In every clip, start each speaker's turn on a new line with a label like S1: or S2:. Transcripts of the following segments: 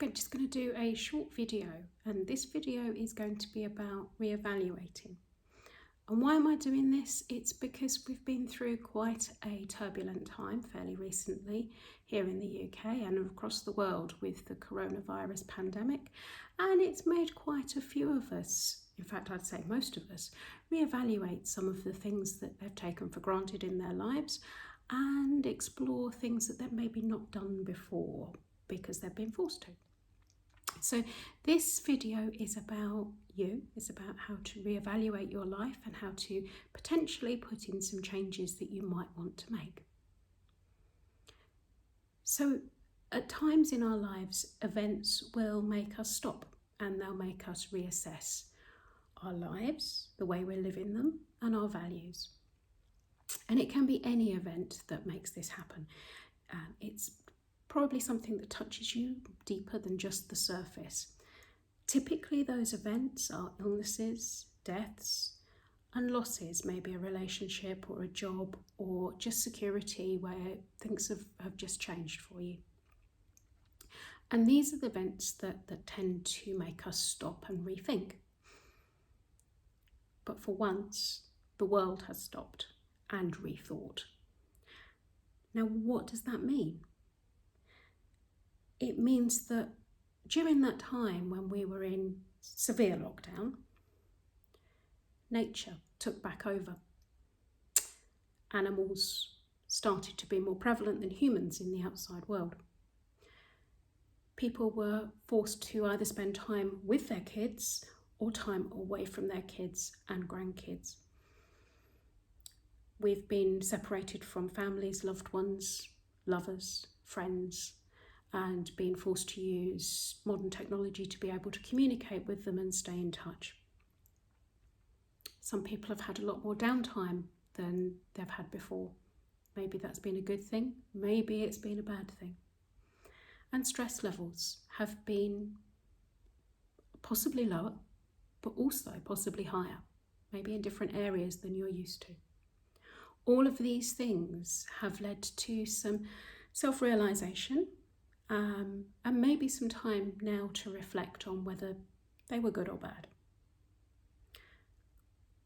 S1: I'm just going to do a short video, and this video is going to be about reevaluating. And why am I doing this? It's because we've been through quite a turbulent time fairly recently here in the UK and across the world with the coronavirus pandemic, and it's made quite a few of us, in fact I'd say most of us, reevaluate some of the things that they've taken for granted in their lives and explore things that they've maybe not done before because they've been forced to. So this video is about you. It's about how to reevaluate your life and how to potentially put in some changes that you might want to make. So at times in our lives, events will make us stop and they'll make us reassess our lives, the way we're living them, and our values. And it can be any event that makes this happen. It's probably something that touches you deeper than just the surface. Typically those events are illnesses, deaths, and losses, maybe a relationship or a job or just security where things have just changed for you. And these are the events that tend to make us stop and rethink. But for once, the world has stopped and rethought. Now, what does that mean? It means that during that time when we were in severe lockdown, nature took back over. Animals started to be more prevalent than humans in the outside world. People were forced to either spend time with their kids or time away from their kids and grandkids. We've been separated from families, loved ones, lovers, friends, and being forced to use modern technology to be able to communicate with them and stay in touch. Some people have had a lot more downtime than they've had before. Maybe that's been a good thing, maybe it's been a bad thing. And stress levels have been possibly lower, but also possibly higher, maybe in different areas than you're used to. All of these things have led to some self-realisation, and maybe some time now to reflect on whether they were good or bad.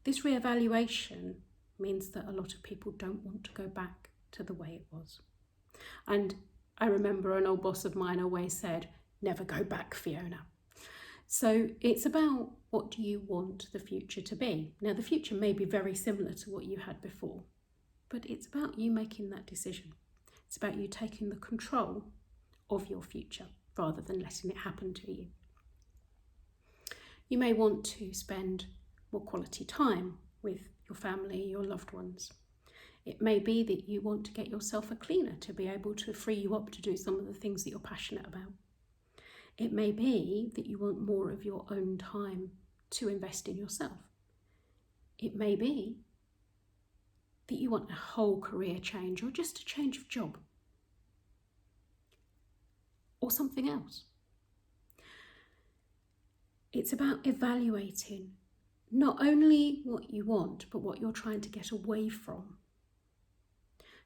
S1: This reevaluation means that a lot of people don't want to go back to the way it was. And I remember an old boss of mine always said, "Never go back, Fiona." So it's about, what do you want the future to be? Now, the future may be very similar to what you had before, but it's about you making that decision. It's about you taking the control of your future rather than letting it happen to you. You may want to spend more quality time with your family, your loved ones. It may be that you want to get yourself a cleaner to be able to free you up to do some of the things that you're passionate about. It may be that you want more of your own time to invest in yourself. It may be that you want a whole career change or just a change of job or something else. It's about evaluating not only what you want, but what you're trying to get away from.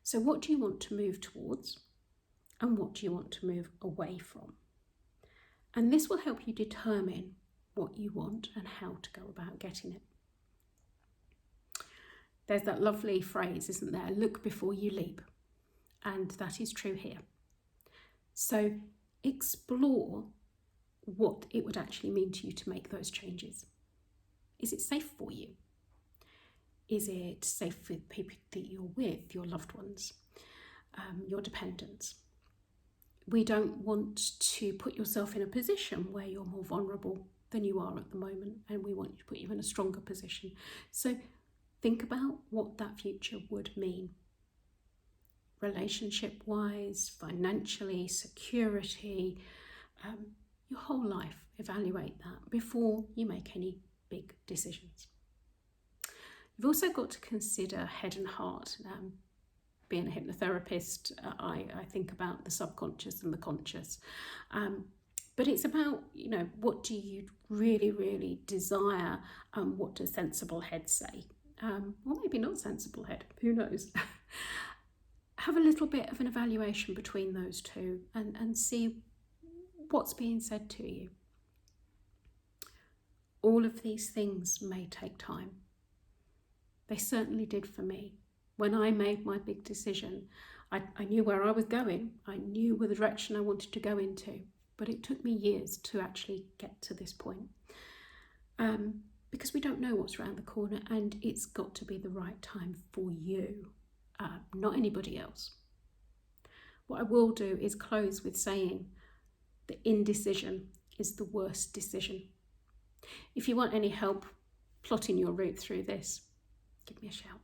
S1: So what do you want to move towards and what do you want to move away from? And this will help you determine what you want and how to go about getting it. There's that lovely phrase, isn't there? Look before you leap. And that is true here. So explore what it would actually mean to you to make those changes. Is it safe for you? Is it safe with people that you're with, your loved ones, your dependents? We don't want to put yourself in a position where you're more vulnerable than you are at the moment, and we want to put you in a stronger position. So think about what that future would mean. Relationship-wise, financially, security, your whole life. Evaluate that before you make any big decisions. You've also got to consider head and heart. Being a hypnotherapist, I think about the subconscious and the conscious. But it's about, what do you really, really desire and what does sensible head say? Or maybe not sensible head, who knows? Have a little bit of an evaluation between those two and see what's being said to you. All of these things may take time. They certainly did for me. When I made my big decision, I knew where I was going. I knew the direction I wanted to go into. But it took me years to actually get to this point. Because we don't know what's around the corner, and it's got to be the right time for you, not anybody else. What I will do is close with saying that indecision is the worst decision. If you want any help plotting your route through this, give me a shout.